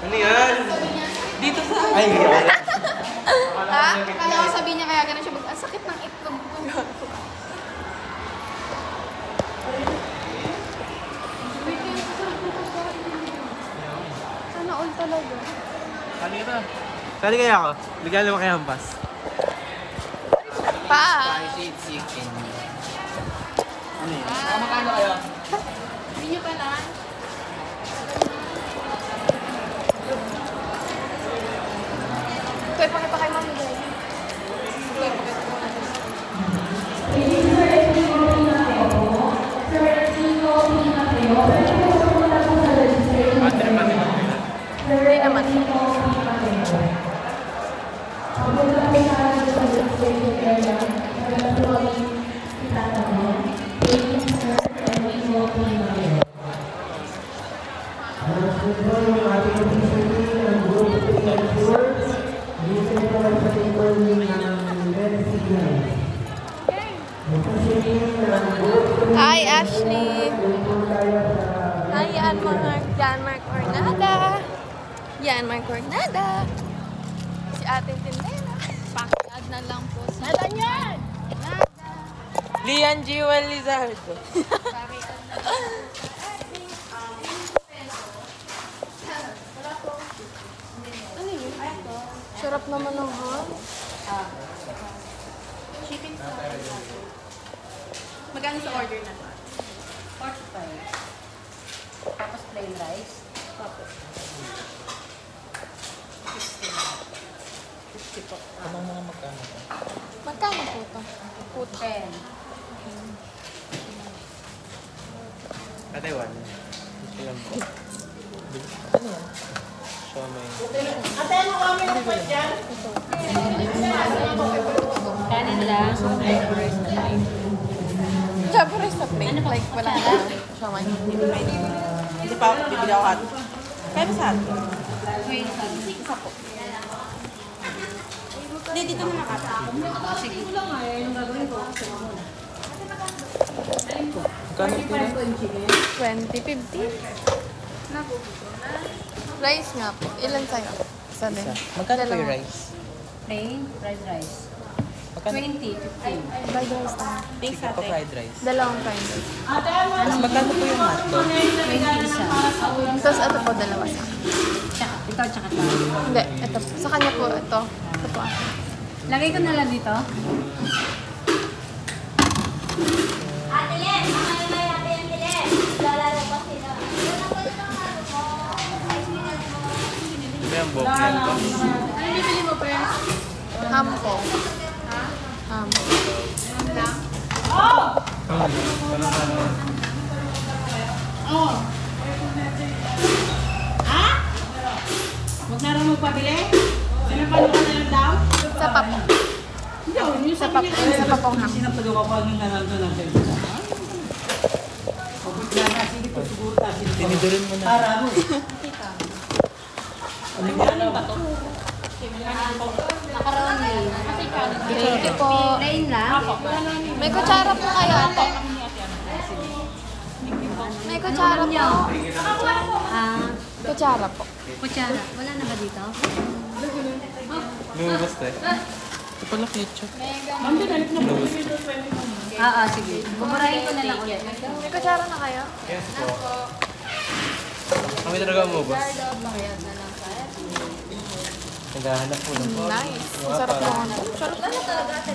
Ano yan? Dito sa... Ay, Ha? Kala ko sabihin niya kaya ganun siya ang sakit ng itlog ko. Sana all talaga. Sali ka. Sali kaya ako. Bigyan naman kaya ang bus. Pa! Spicy chicken. Ano yun? Magkano kayo? Hindi niyo pa na. Ito, ipakita kay Mami Day. Hindi naman. Hi, Ashley. Hi, Janmark Ornada. Janmark Ornada. Si ating tindera. Pakiad na lang po. Nada niyan! Nada. Lian Jewel Lizardo. Ano yun? Sarap naman ng ham. Shipping sa magkano sa order na to? 45. Tapos plain rice. Tapos 50 po. Anong mga magkano to? Magkano po ito? Food 10. Kataiwan. Ito lang po. Ano yan? Siomay. Ate, ano kami ng pat dyan? Kanin lang. Jabo rice na plate. Like, wala na. Siya Hindi pa ako, bibili ako ato. Kaya ba sa ato? Isa po. Hindi, dito na nakata. Sige. Magkano ito yan? 20-50. Rice nga po. Ilan sa'yo? Isa din. Magkano po yung Dalawa. rice? Plain fried rice. Magkano? 20, 15. Fried rice na. Thanks, Pa ate. fried rice. Dalawang fried rice. Mas magkano po yung hotdog? 20 isa. Tapos ito po, dalawa sa Tsaka, ikaw tsaka ito. Hindi, ito po. Sa kanya po, ito. Ito po. Lagay ko na lang dito. Ate Len, mamaya ate yung Len. Lalaro pa sila. Ito yung buhok na yan po. Ano bibili mo, pre? Ham po. Ham. Huwag na rin magpabili? Sinapalukan na lang daw? Sa pa po. Hindi, yung Sa pa po. Sa pa pong ham. sinapalukan ko ang nanandun ng sa'yo. Pagod na na, sige po siguro tayo. Tinidurin mo na. Para mo. Macaroni. Thank you po. Plain lang. May kutsara po kayo, ate. May kutsara po. Ah, Kutsara po. kutsara. Wala na ba dito? Lumabas tayo. Ito pala ketchup. Sige. Buburahin ko na lang ulit. May kutsara na kayo? Yes po. Kami talaga umubos. Naghahanap po lang po. Nice. Masarap po. Sarap na talaga, ate.